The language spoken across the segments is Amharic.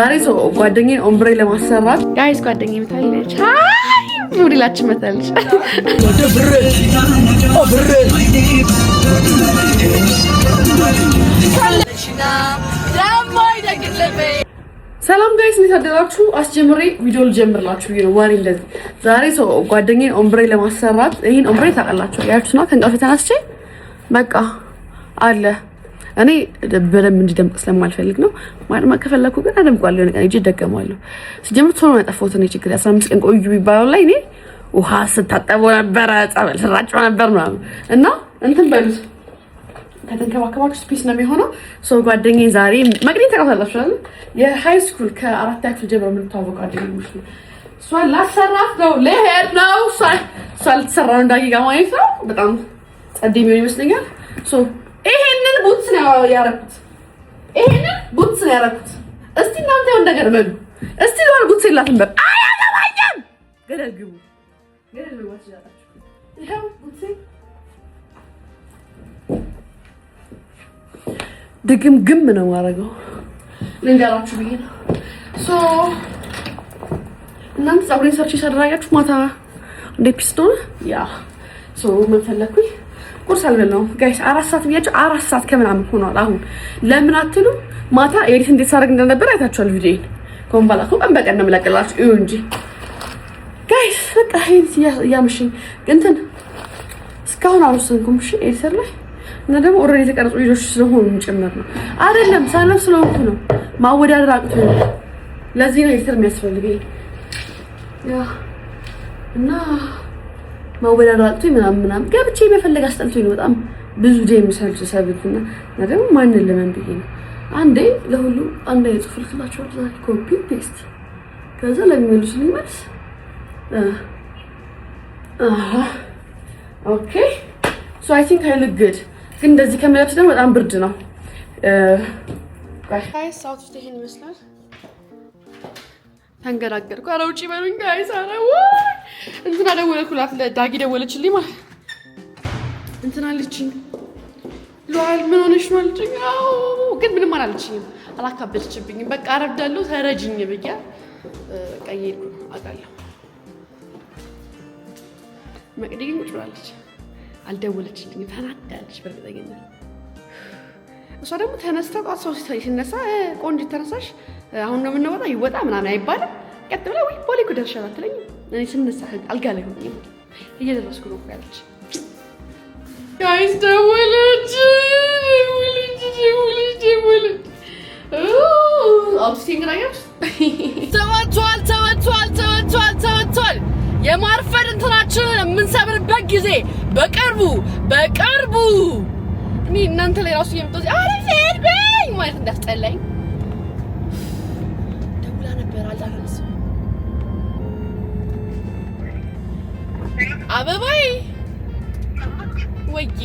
ዛሬ ሰው ጓደኛዬ ኦምብሬ ለማሰራት ጋይስ ጓደኛዬ መታለች። ሃይ ሙዲላችን መታለች። ሰላም ጋይስ እንዴት አደራችሁ? አስጀምሬ ቪዲዮ ልጀምርላችሁ ነው። ዋሪ እንደዚህ ዛሬ ሰው ጓደኛዬ ኦምብሬ ለማሰራት ይሄን ኦምብሬ ታውቃላችሁ ያችሁና ከእንቅልፌ ተነስቼ በቃ አለ እኔ በደንብ እንዲደምቅ ስለማልፈልግ ነው። ማድማ ከፈለኩ ግን አደምቋለሁ። እኔ እጄ ደገማለሁ። ሲጀምር ቶሎ ነው ያጠፋሁት። እኔ ችግር 15 ቀን ቆዩ ቢባለው ላይ እኔ ውሃ ስታጠበው ነበር፣ ጸበል ስራጭ ነበር ምናምን እና እንትን በሉት ከተንከባከባችሁ ስፔስ ነው የሚሆነው። ሶ ጓደኛዬ ዛሬ መቅዲ ተቀበላችሁ አይደል? የሃይ ስኩል ከአራት ክፍል ጀምሮ የምንተዋወቀው ጓደኛዬ ነው። ሷል ላሰራት ነው ለሄድ ነው ሷል ተሰራው እንዳይጋ ማለት ነው። በጣም ጸዴ የሚሆን ይመስለኛል። ሶ ይሄንን ቡትስ ነው ያረኩት። እስቲ እናንተ የሆነ ነገር በሉ። እስቲ ለዋል ቡትስ የላትም በል አያገባኝም። ገደል ግቡ ወስዳታችሁ። ይሄው ቡትስ ግም ነው ማረገው ልንገራችሁ ብዬ ነው። ሶ እናንተ ጸጉሬን ሰርች ሰራያችሁ ማታ እንደ ፒስቶን ያ ሶ ምን ፈለኩኝ ቁርስ አልበላሁም ጋይስ። 4 ሰዓት ብያችሁ 4 ሰዓት ከምናምን ሆኗል። አሁን ለምን አትሉ? ማታ ኤዲት እንዴት ሳደርግ እንደነበር አይታችኋል ቪዲዮን። ኮምባላ ቀን በቀን ነው የምለቅላችሁ እዩ እንጂ ጋይስ። በቃ ኤዲት እያመሸኝ እንትን እስካሁን አልወሰንኩም። እሺ ኤዲተር ላይ እና ደግሞ ኦልሬዲ የተቀረጹ ቪዲዮዎች ስለሆኑ ጭምር ነው አይደለም ሳይለፍ ስለሆንኩ ነው ማወዳደር አቅቶኝ ነው። ለዚህ ነው ኤዲተር የሚያስፈልገኝ ያ እና ማወዳደር አቅቶኝ ምናምን ገብቼ በፈለግ አስጠልቶኝ ነው። በጣም ብዙ ዴም ሰብኩና ደግሞ ማንን ለምን ብዬ ነው አንዴ ለሁሉ አንዴ ጽፍልክላችሁ ዛሬ ኮፒ ፔስት ከዛ ለሚመልሱልኝ መልስ ኦኬ ሶ አይ ቲንክ አይ ሉክ ጉድ። ግን እንደዚህ ከመላችሁ ደግሞ በጣም ብርድ ነው። ጋይስ ሳውት ስቴሽን ይመስላል። ተንገራገርኩ። ኧረ ውጪ በሉኝ ጋይስ። ኧረ እንትና ደወለኩላት ለዳጊ ደወለችልኝ ማለት እንትና አለችኝ ሉዓል ምን ሆነሽ ነው አለችኝ። ግን ምንም አላለችኝም፣ አላካበደችብኝም። በቃ አረፍዳለሁ ተረጅኝ ብያ በቃ እየሄድኩ ነው አውቃለሁ። መቅዲ ግን ቁጭ ብላለች አልደወለችልኝም፣ ተናዳለች በእርግጠኝነት። እሷ ደግሞ ተነስታ ጧት ሰው ሲነሳ ቆንጆ ተነሳሽ አሁን ነው የምንወጣው ይወጣ ምናምን አይባልም። ቀጥ ብላ ወይ ቦሌ እኮ ደርሻለሁ አትለኝም። እኔ ስነሳ አልጋ ላይ ሆኜ እየደረስኩ ነው ያለች ጋይስ። ደወለች አውስቲንግ ራያስ ተመቷል። የማርፈድ እንትናችንን የምንሰብርበት ጊዜ በቅርቡ እኔ እናንተ ላይ ራሱ የምትወዚ አረፈድ በይ ማለት እንዳስጠላኝ ደውላ ነበር። አልጣፈንስ አበባዬ ወይዬ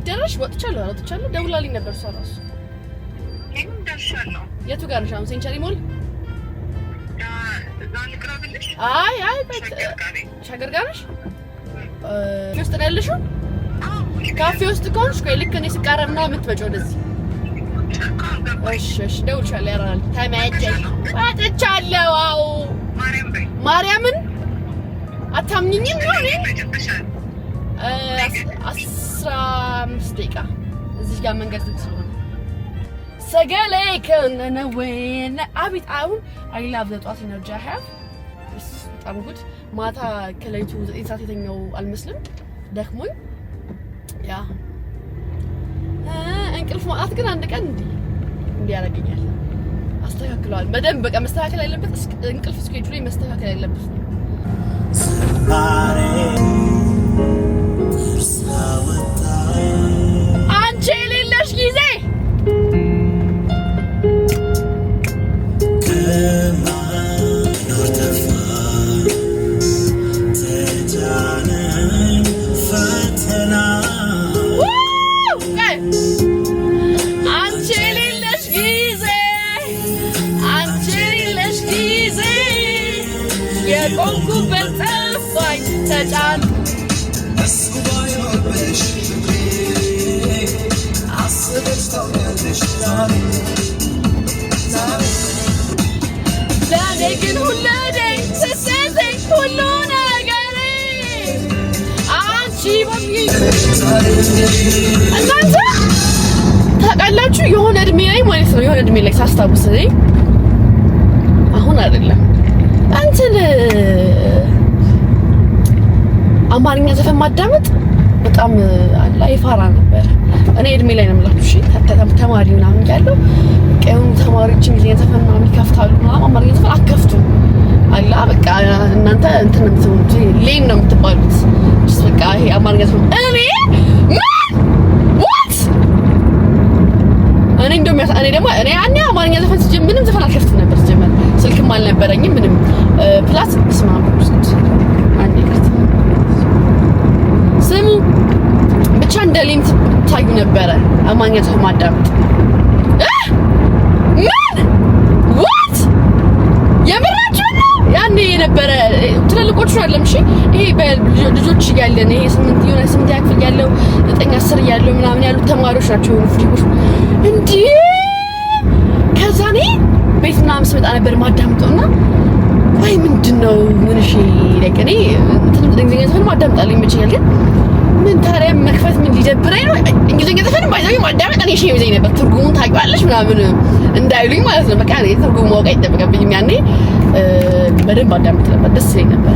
ደረሽ? ወጥቻለሁ ደውላልኝ ነበር እሷ ራሱ። እኔም ደርሻለሁ። የቱ ጋር ነሽ አሁን? ሴንቸሪ ሞል? አይ ሸገር ጋር ነሽ? ውስጥ ነው ያለሽው? ካፌ ውስጥ ከሆንሽ ቆይ ልክ እኔ ስቃረብ ነው የምትመጪው ወደዚህ። እሺ ደውልሻለሁ። ያራል ተመቸኝ። ወጥቻለሁ። አዎ ማርያምን አታምኚኝም ነው እኔ 15 ደቂቃ እዚህ ጋር መንገድ ዝግ ስለሆነ ሰገሌ ከነነወይነ አቢት አሁን አይ ላቭ ዘ ጧት ኢነርጂ አይ ሃቭ በጣም ጉድ። ማታ ከሌሊቱ 9 ሰዓት የተኛው አልመስልም ደክሞኝ ያ እንቅልፍ ማጣት ግን አንድ ቀን እንዲህ ያደርገኛል። አስተካክለዋል በደንብ በቃ መስተካከል ያለበት እንቅልፍ ስኬጁሌ መስተካከል ያለበት አንቺ የሌለሽ ጊዜ የቆንኩበት ጠፋኝ ተጫን አስበሽ ታውቂያለሽ ለኔ ግን ሁሌ ስስቴ ሁሉ ነገሬ አንቺ በሚል እናንተ ታውቃላችሁ የሆነ እድሜ ላይ ማለት ነው የሆነ እድሜ ላይ ሳስታውስ አሁን አይደለም እንትን አማርኛ ዘፈን ማዳመጥ በጣም አላ ይፈራ ነበር። እኔ እድሜ ላይ ነው የምላችሁ። እሺ ተማሪ ምናምን ያለው ቀኑ ተማሪዎች እንግሊዝኛ ዘፈን ምናምን ይከፍታሉ ምናምን አማርኛ ዘፈን አከፍቱም አላ በቃ እናንተ እንትን ነው የምትሉት ሌም ነው የምትባሉት። በቃ ይሄ አማርኛ ዘፈን እኔ እኔ ደግሞ እኔ አማርኛ ዘፈን ሲጀምር ምንም ዘፈን አልከፍትም ነበር። ሲጀምር ስልክም አልነበረኝም ምንም ፕላስ ስማም ስሙ ብቻ እንደ ሊምት ታዩ ነበረ አማርኛ ዘፈን ማዳመጥ what የምራችሁ ነው ያኔ የነበረ ትልልቆቹ አይደለም። እሺ ይሄ በልጆች ያለን ይሄ 8 ያክፍል ያለው 9 10 ያለው ምናምን ያሉት ተማሪዎች ናቸው ፍሪቦች እንዴ ከዛኔ ቤት ምናምን ስመጣ ነበር ማዳምጠውና አይ ምንድነው ምን እሺ ለከኔ እንግሊዝኛ ዘፈን ማዳምጣለሁ ይመቸኛል። ግን ምን ታዲያ መክፈት ምን ሊደብረኝ ነው? እንግሊዝኛ ዘፈን ባይዘው ማዳመጥ እኔ ሼም ይዘኝ ነበር። ትርጉሙን ታውቂዋለሽ ምናምን እንዳይሉኝ ማለት ነው። በቃ እኔ ትርጉሙ ማወቅ አይጠበቅብኝም። ያኔ በደንብ አዳምጥ ነበር፣ ደስ ይለኝ ነበር።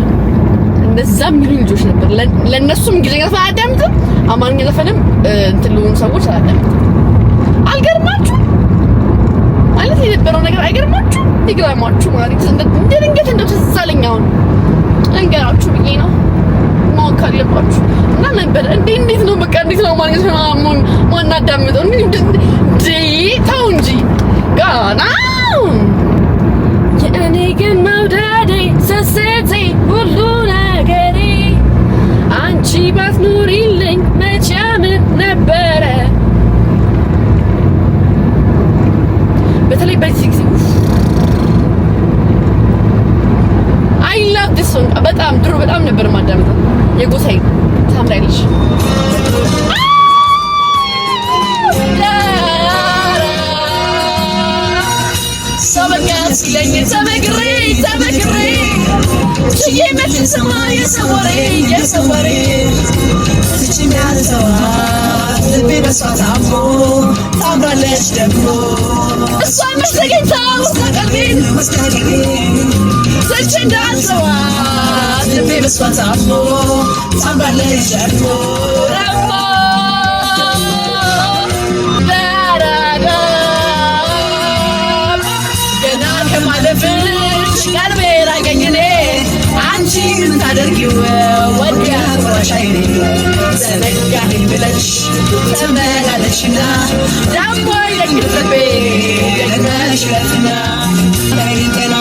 እንደዛም የሚሉ ልጆች ነበር። ለነሱም እንግሊዝኛ ዘፈን አዳምጥም አማርኛ ዘፈንም እንትን ልሆኑ ሰዎች አዳምጥም። አልገርማችሁ ማለት የነበረው ነገር አይገርማችሁ? ይገርማችሁ ማለት እንዴት እንደተሳለኝ አሁን እንገራችሁ ብዬ ነው ማወቅ አለባችሁ። እና ነበር እንዴት ነው በቃ እንዴት ነው ማለት ነው ማናዳምጠው እንዴ ተው እንጂ ጋና የእኔ ግን መውደዴ ስስቴ ሁሉ ነገሬ አንቺ ባትኖሪልኝ መቼ ምን ነበረ በተለይ በዚህ ጊዜ I love this song በጣም ድሮ በጣም ነበር ማዳመጠው የጎሳዬ ታምራለሽ ሰበጋስ ለኝ ተመግሬ ሽየመት ሰማይ የሰወሬ ትችኛ ሰዋ ልቤ በሷ ታሞ ታምራለች ደግሞ እሷ መስተገኝታ ወስቀልቢን ትችኛ ሰዋ ልቤ በሷ ታሞ ታምራለች ደግሞ ገና ከማለፍሽ ቀልቤ ራቀኝኔ አንቺ ምን ታደርጊው ወዲያ ወሻይኔ ዘነጋኝ ብለሽ ተመላለሽና ዳሞ ይለኝልቤ ደግመሽ ለፍና ለይተና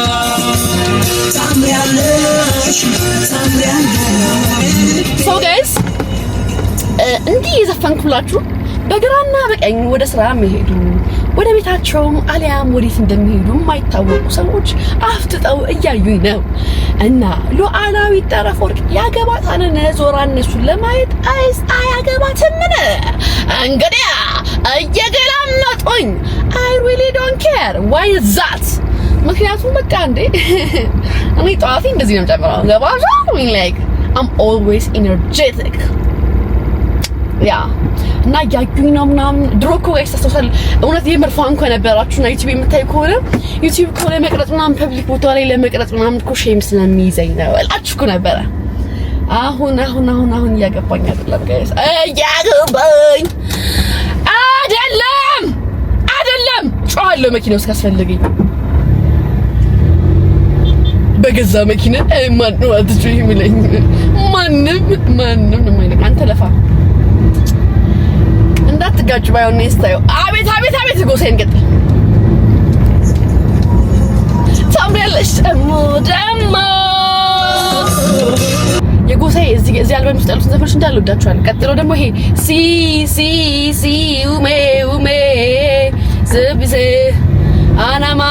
ታምሪያለሽ ሶ ጋይስ እንዲህ የዘፈንኩላችሁ በግራና በቀኝ ወደ ስራ መሄዱ ወደ ቤታቸውም አሊያም ወዴት እንደሚሄዱ የማይታወቁ ሰዎች አፍጥጠው እያዩኝ ነው። እና ሉዓላዊ ጠረፍ ወርቅ ያገባታል ዞራ እነሱን ለማየት አያገባትም እንግዲህ እየገላመጡኝ I really don't care why is that ምክንያቱም በቃ እንዴ እኔ ጠዋቴ እንደዚህ ነው የምጨምረው ገባሽ like I'm always energetic ያ እና ያዩኝ ነው ምናምን ድሮ እኮ ጋይስ ተስተውሳል እውነት የምርፋን ከነበራችሁና ዩቲዩብ የምታይ ከሆነ ዩቲዩብ ከሆነ መቅረጽ ምናምን ፐብሊክ ቦታ ላይ ለመቅረጽ ምናምን እኮ ሼም ስለሚይዘኝ ነው እላችሁ እኮ ነበረ። አሁን እያገባኝ አይደለም ጋይስ እያገባኝ አይደለም ጮሃለሁ መኪና ውስጥ ካስፈልገኝ በገዛ መኪና ማን ነው አትጮህ የሚለኝ ማንም ነው የማይለኝ አንተ ለፋ እንዳትጋጭ ባይሆን ነው ስታዩ አቤት ጎሳዬን ቀጥል ታምሪያለሽ ደሞ የጎሳዬ እዚህ አልበም ውስጥ ያሉትን ዘፈኖች እንዳለ ወዳቸዋለሁ። ቀጥሎ ደግሞ ይሄ ሲ ኡሜ ዝብዜ አናማ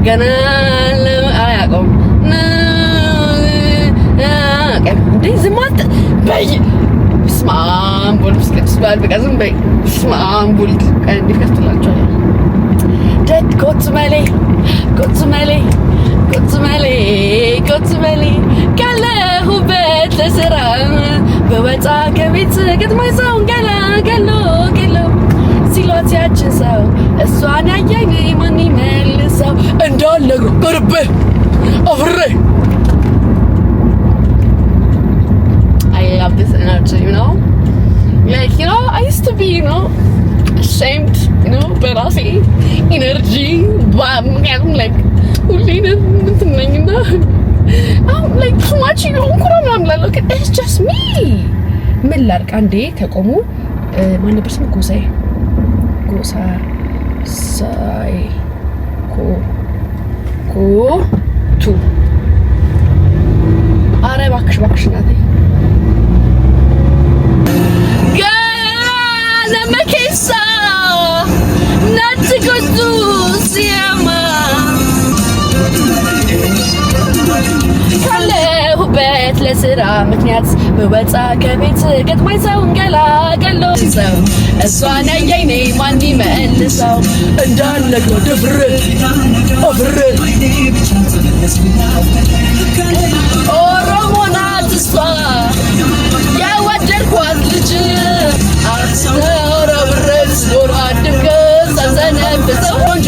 ገና አያውቀውም እንዴ ዝማት በይ ስማም አምቦል ስከስ ባል በቃ ዝም በይ አምቦል እንዴት ከፍትላችኋለሁ ደድ ኮትመሌ ካለሁበት ለስራ በወጣ ከቤት ገጥሞኝ ሰውን ገሎ ሲሏት ያችን ሰው እሷን ያየኝ ማን ይመልሰው እንዳለ ቅርብ አፍሬ I love this energy, you know? Like, you know, I used to be, you know, ashamed, you know, በራሴ energy, ምክንያቱም like ሁሌ እንትን ነኝ እና አሁን like too much የሆንኩ ነው ምናምን እላለሁ ግን it's just me ምን ላድርግ አንዴ ከቆሙ ማን ነበር ስሙ ጎሳይ ቱ ኧረ እባክሽ እናቴ ለመኬሳ ናትጎቱ ሲያማ ካለሁበት ለስራ ምክንያት በወጣ ከቤት ገጥሞኝ ሰውን ገሎ ሰው እሷን ያየኝ ነኝ ማን ይመልሰው እንዳለቀ ደፍሬ አፍሬ ኦሮሞ ናት እሷ የወደድኳት ልጅ አስተረብረስ ወራድም ከሰነብሰው ቆንጆ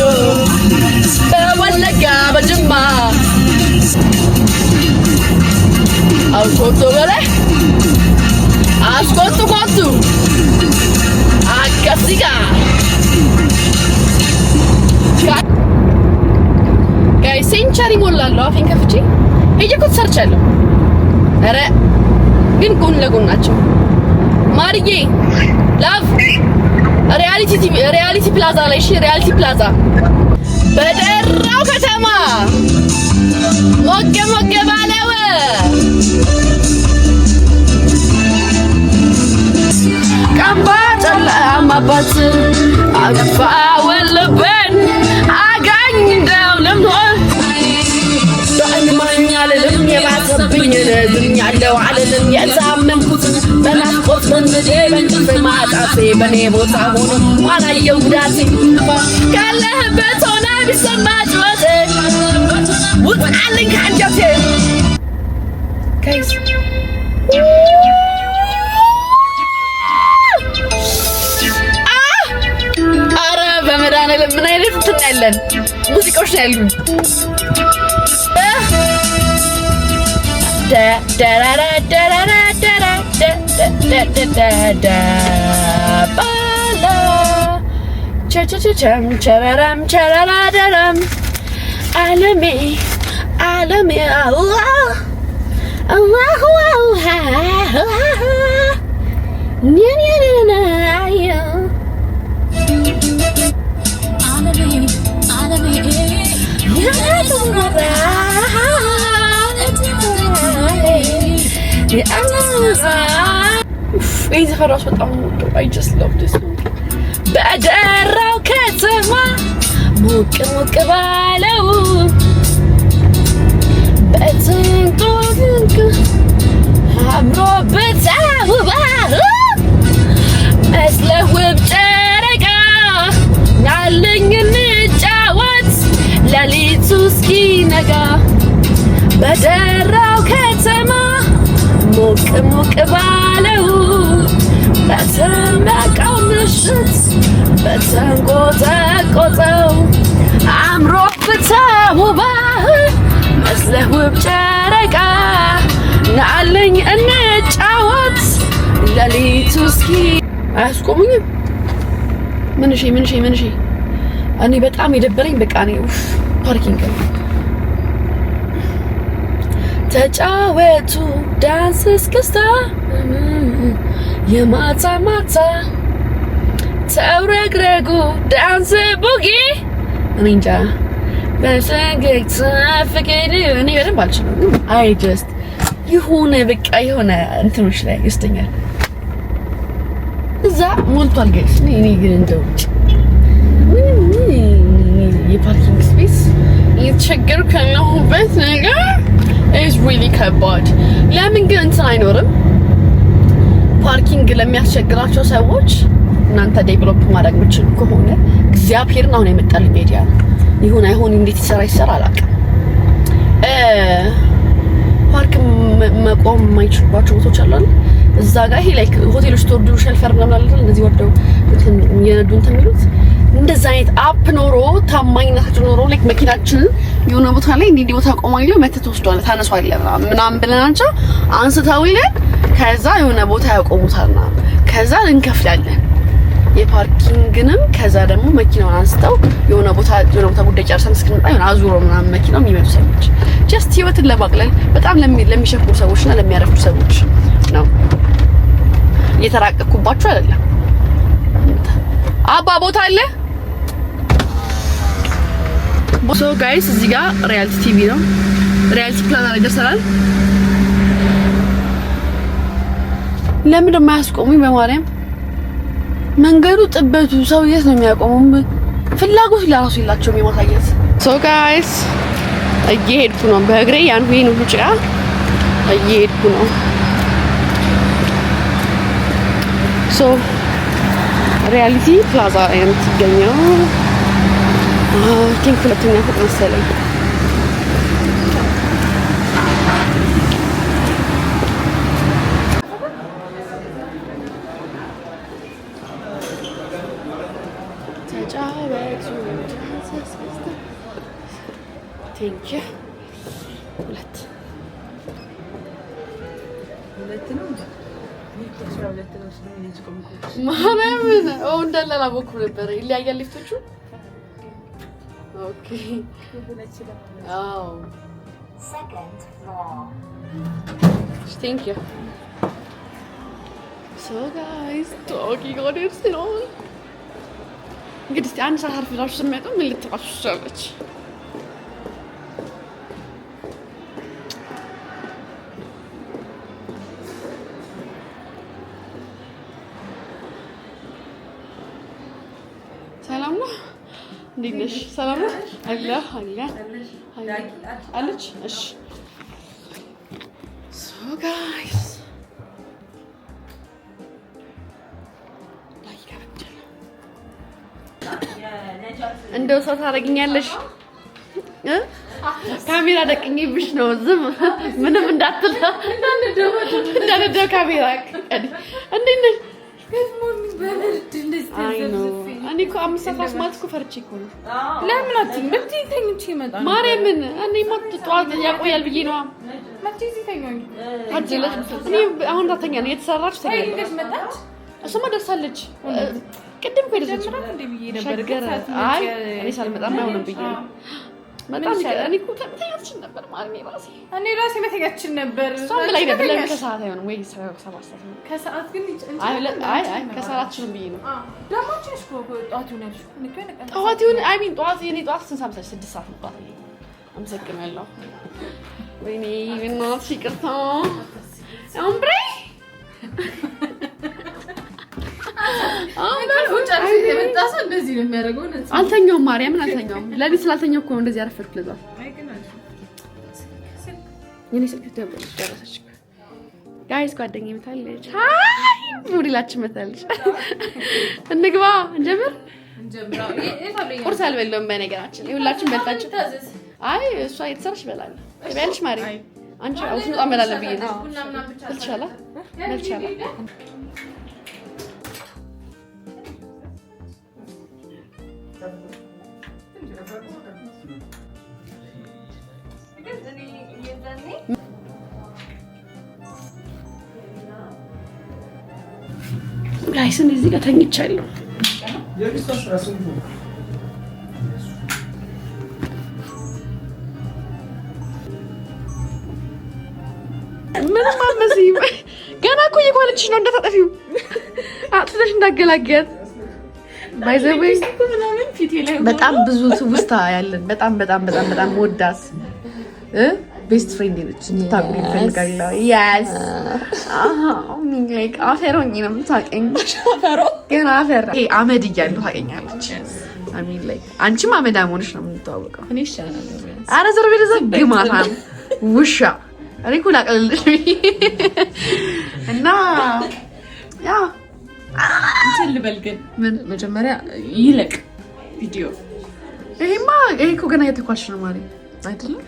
በወለጋ በጅማ አስቆጡ በላይ አስቆጡ ቆጡ አከሲጋ ጋይ ሴንቸሪ ሞላለሁ አፌን ከፍቼ እየኮት ሰርቻለሁ ኧረ ግን ጎን ለጎን ናቸው ማርዬ ላቭ ሪያሊቲ ፕላዛ ላይ እሺ ሪያሊቲ ፕላዛ በደራው ከተማ ሞገ ባለው ቀባ ጨለማባት አግፋ ወልበን አጋኝ እንደው ለምሆን ዳኝማኛልም የባሰብኝ ነዝኛለው አልልም የዛመንኩት በናፍቆት መንደዴ በእንቅልፍ ማጣሴ በኔ ቦታ ሆኖ ማላየው ጉዳቴ ካለህበት ሆነ ቢሰማ ጭወቴ ውጣልኝ ከአንጀቴ ከይስ አረ በመድኃኒዓለም ምን አይነት እንትን ያለን ሙዚቃዎች ነው ያሉን ዓለሜ ይህ ዘፈን እራሱ በጣም ወደው I just love this song በደራው ከተማ ሞቅ ባለው በትንቁ አምሮበት ውባ መስለህ ውብ ጨረቃ ናለኝ እንጫወት ሌሊቱ እስኪነጋ በደራው ከተማ ሞቅ ባለው በተመቀው ምሽት በተንቆጠቆጠው አምሮበት ውባ መስለህ ውብ ጨረቃ ናለኝ እንጫወት ሌሊቱ እስኪ አያስቆሙኝም ምንሽ እኔ በጣም የደበረኝ በቃ እኔ ፓርኪንግ ተጫወቱ ዳንስ እስክስታ የማታ ተውረግረጉ ዳንስ ቡጊ እኔ እንጃ በፈገግታ ፍቅር እኔ በደንብ አልችልም አይ ጀስት የሆነ በቃ የሆነ እንትኖች ላይ ይስተኛል እዛ ሞልቷል ጋይስ እኔ ግን እንደው የፓርኪንግ ስፔስ እየተቸገርኩ ያለሁበት ነገር is really ከባድ ለምን ግን እንትን አይኖርም ፓርኪንግ ለሚያስቸግራቸው ሰዎች እናንተ ዴቨሎፕ ማድረግ የምትችሉ ከሆነ እግዚአብሔርን አሁን የመጣልኝ አይዲያ ይሁን አይሁን እንዴት ይሰራ አላውቅም። ፓርክ መቆም የማይችሉባቸው ቦታዎች አሉ አይደል? እዛ ጋር ይሄ ላይክ ሆቴሎች ተወርዱ ሸልፈር ምናምን አለ እንደዚህ ወርደው የነዱ እንትን የሚሉት እንደዛ አይነት አፕ ኖሮ ታማኝነታቸው ኖሮ ላይክ መኪናችንን የሆነ ቦታ ላይ እንዲህ ቦታ ቆማለሁ መተህ ትወስደዋለህ ታነሳዋለህ ምናምን ብለናቸው አንስተውልን ከዛ የሆነ ቦታ ያቆሙታልና ከዛ እንከፍላለን የፓርኪንግንም ከዛ ደግሞ መኪናውን አንስተው የሆነ ቦታ ጉዳይ ጨርሰን እስክንመጣ የሆነ አዙሮ ምናምን መኪናው የሚመጡ ሰዎች ጀስት ህይወትን ለማቅለል በጣም ለሚሸኩ ሰዎችና ለሚያረፍዱ ሰዎች ነው። እየተራቀኩባችሁ አይደለም። አባ ቦታ አለ። ሶ ጋይስ እዚህ ጋር ሪያሊቲ ቲቪ ነው። ሪያሊቲ ፕላን ላይ ደርሰናል። ለምን ደማ ያስቆሙኝ በማርያም መንገዱ ጥበቱ ሰው የት ነው የሚያቆመው? ፍላጎት ለራሱ የላቸውም የማሳየት። ሶ ጋይስ እየሄድኩ ነው በእግሬ ያን ሁሉ ጭቃ እየሄድኩ ነው። ሶ ሪያሊቲ ፕላዛ የምትገኘው ኪንግ ሁለተኛ ፎቅ መሰለኝ። ቴንክ ዩ ሁለት ነው ማርያምን እንዳለ አላወኩም ነበር። ይለያያል ሊፍቶቹ። ኦኬ አዎ ሰከንድ ፍሎር ቴንክ ዩ ሶ ጋይስ ቶኪንግ ኦን ኢት ነው። እንግዲህ አንድ ሰዓት አርፍዳችሁ ስትመጡ ምን ልትራሱ ትችላለች? ሰላም ነው። እንዴት ነሽ? ሰላም ነው አለ አለች። እሺ ሶ ጋይስ እንደው ሰው ታረግኛለሽ ካሜራ ደቅኝብሽ ነው ዝም ምንም እንዳትል እንዳንደው ካሜራ እንዴት ነሽ? እኔ እኮ አምስት ሰዓት ማት እኮ ፈርቼ እኮ ነው። ለምን አትይም? በዚህ ተኝቼ እመጣለሁ። ማርያምን እኔ ጠዋት ያቆያል ብዬ ነው። መቼ እዚህ ተኛኝ? ታጅለሽ እኔ አሁን ታተኛ ነው የተሰራች ተኛለች። እሱማ ደርሳለች። ቅድም እኮ ደርሳለች እንዴ ብዬ ነበር። አይ እኔ ሳልመጣም አይሆንም ብዬ ነው። በጣም እኔ እኮ ተኛች ነበር ማለት ነው። እኔ ራሴ መተኛችን ነበር። እሷም ላይ ነበር። ለምን ከሰዓት አይሆንም ወይ? 7 ሰዓት ከሰዓት ግን አይ ከሰዓታችን ብዬ ነው። ደሞችሽ እኮ ጠዋት ይሆናል። ጠዋት ይሁን አይ ሚን ጠዋት የኔ ጠዋት 6 ሰዓት ነው ጠዋት። አመሰግናለሁ። ወይኔ እናትሽ ይቅርታ አምብሬ እንደዚህ ነው የሚያደርገው። አልተኛውም ማርያምን አልተኛውም። ለሊት ስላልተኛው እኮ ነው እንደዚህ ያረፈድኩት። ለዛ የኔ ስልክ ደረሰች። ጋይስ ጓደኛዬ መታለች። ሃይ ሙሪላችን መታለች። እንግባ እንጀምር። ቁርስ አልበላሁም በነገራችን ላይ ሁላችን በልታችሁ። አይ እሷ የተሰራሽ ይበላል ትበያለሽ ማርያም። አንቺ አውስ ነው አመላለብ ብዬ ነው ልትሻላ ልትሻላ ጋይስ እዚህ ጋር ተኝቻለሁ። ምንም አትመስይም። ገና እኮ እየኳለችሽ ነው። እንዳታጠፊው አጥፍተሽ እንዳገላገል ባይዘበይ በጣም ብዙ ትውስታ ያለን በጣም ወዳስ ቤስት ፍሬንድ ነች። ታውቁኝ እፈልጋለሁ። ያስ ላይክ አፈሮኝ ነው የምታውቀኝ። ግን አፈር አመድ እያለሁ ታውቀኛለች። አሚን ላይክ አንቺም አመድ አሞንሽ ነው የምንተዋወቀው። እኔ ይሻላል። ኧረ ዘር ቤት ግማታ ውሻ እኔ እኮ ላቀልልሽ እና ያ እንትን ልበል ግን ምን መጀመሪያ ይለቅ ቪዲዮ። ይሄማ ይሄ እኮ ገና እየተኳልሽ ነው ማለት አይደለም?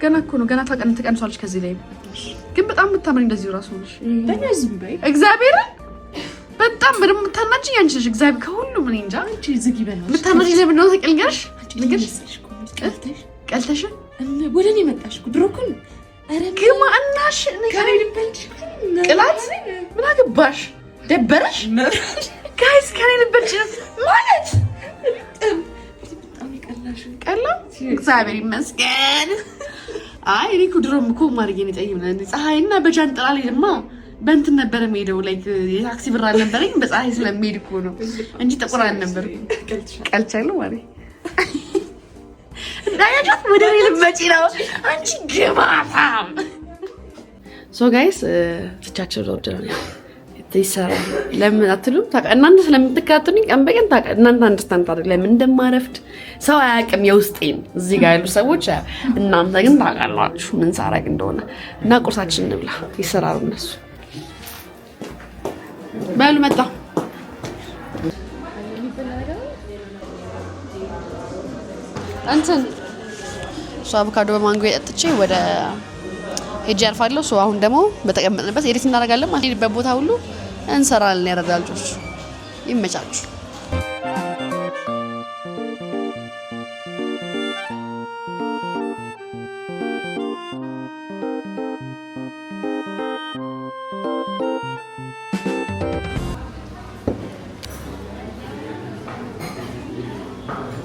ገና እኮ ነው ገና ተቀንሷለች። ከዚህ ላይ ግን በጣም የምታምሪ እንደዚህ ራሱ ነሽ። በነዝም በይ እግዚአብሔር በጣም በደም የምታናጅኝ አንቺ ነሽ። እግዚአብሔር ከሁሉም እኔ እንጃ አንቺ ዝጊ በናትሽ የምታናጅኝ ለምን ነው ተቀልጋሽ? ቀልተሽ ወደ እኔ መጣሽ ድሮ እኮ ኧረ ግማ እናሽ ቅላት ምን አገባሽ? ደበረሽ ጋይስ ከኔ ልበልሽ ማለት ቀላ እግዚአብሔር ይመስገን። አይ እኔ እኮ ድሮም እኮ ማርጌ ነው ጠይም ነኝ ፀሐይና በጃንጥላ ላይ ድማ በእንትን ነበር የምሄደው ላይክ የታክሲ ብር አልነበረኝ በፀሐይ ስለምሄድ እኮ ነው እንጂ ጥቁር አልነበርኩም። ቀልቻለሁ ማለት ዳያጆት ወደ እኔ ልትመጪ ነው አንቺ ግማታም። ሶ ጋይስ ትቻቸው ወደረ ይሰራል ለምን አትሉም? እናንተ ስለምትከታተሉኝ ቀን በቀን እናንተ አንደርስታንድ አድርግ ለምን እንደማረፍድ ሰው አያውቅም የውስጤን እዚህ ጋር ያሉ ሰዎች። እናንተ ግን ታውቃላችሁ ምን ሳረግ እንደሆነ እና ቁርሳችን እንብላ ይሰራሉ እነሱ በሉ መጣ እንትን ሶ አቮካዶ በማንጎ የጠጥቼ ወደ ሄጄ አርፋለሁ። ሶ አሁን ደግሞ በተቀመጥንበት ኤዲት እናደርጋለን ማለት ነው። በቦታ ሁሉ እንሰራለን። ያረዳል ልጆች ይመቻችሁ።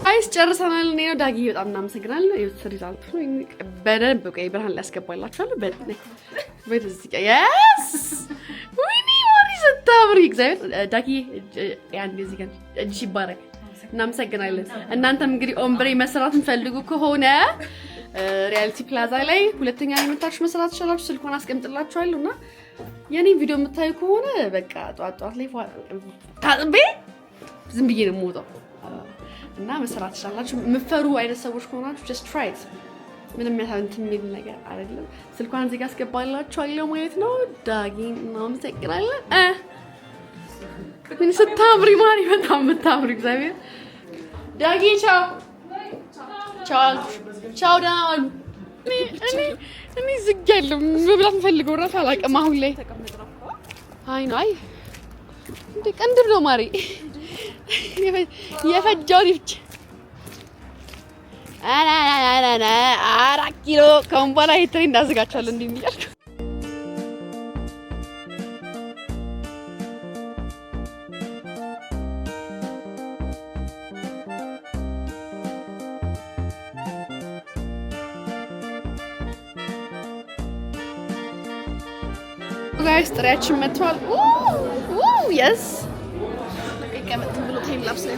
ጋይስ ጨርሰናል። እኔ ነው ዳጊ በጣም እናመሰግናለን። የዩቲዩብ ሪዛልት ነው በደንብ ቆይ ብርሃን ላስገባላችኋለሁ። በዚህ ጋር ያስ ወይኔ ማሪ ስታምሪ እግዚአብሔር ዳጊ ያን እዚህ ጋር እጅ ይባረክ። እናመሰግናለን። እናንተም እንግዲህ ኦምብሬ መስራት እንፈልጉ ከሆነ ሪያሊቲ ፕላዛ ላይ ሁለተኛ የመታችሁ መስራት ትችላላችሁ። ስልኩን አስቀምጥላችኋለሁና የኔ ቪዲዮ የምታዩ ከሆነ በቃ ጧት ላይ ታጥቤ ዝም ብዬ ነው የምወጣው እና መስራት ትችላላችሁ። የምትፈሩ አይነት ሰዎች ከሆናችሁ just try it። ምንም ያንተ የሚል ነገር አይደለም። ስልኳን እዚህ ጋር አስገባላችኋለሁ ማለት ነው። ዳጊ እናመሰግናለን። ምን ስታምሪ ማሪ በጣም የምታምሪ እግዚአብሔር ዳጊ ቻው ቻው ቻው ዳሉ እኔ ዝግ ያለው መብላት እንፈልገው እራሱ አላውቅም አሁን ላይ አይ ነው አይ እንደ ቀንድብ ነው ማሪ የፈጃው ልጅ አና 4 ኪሎ ከምባላ ይተሪ እንዳዘጋቻለሁ እንዴ የሚያልኩ ጋይስ ጥሪያችን መጥቷል። yes ይቀመጥ ብሎ ቴም ላፕስ ላይ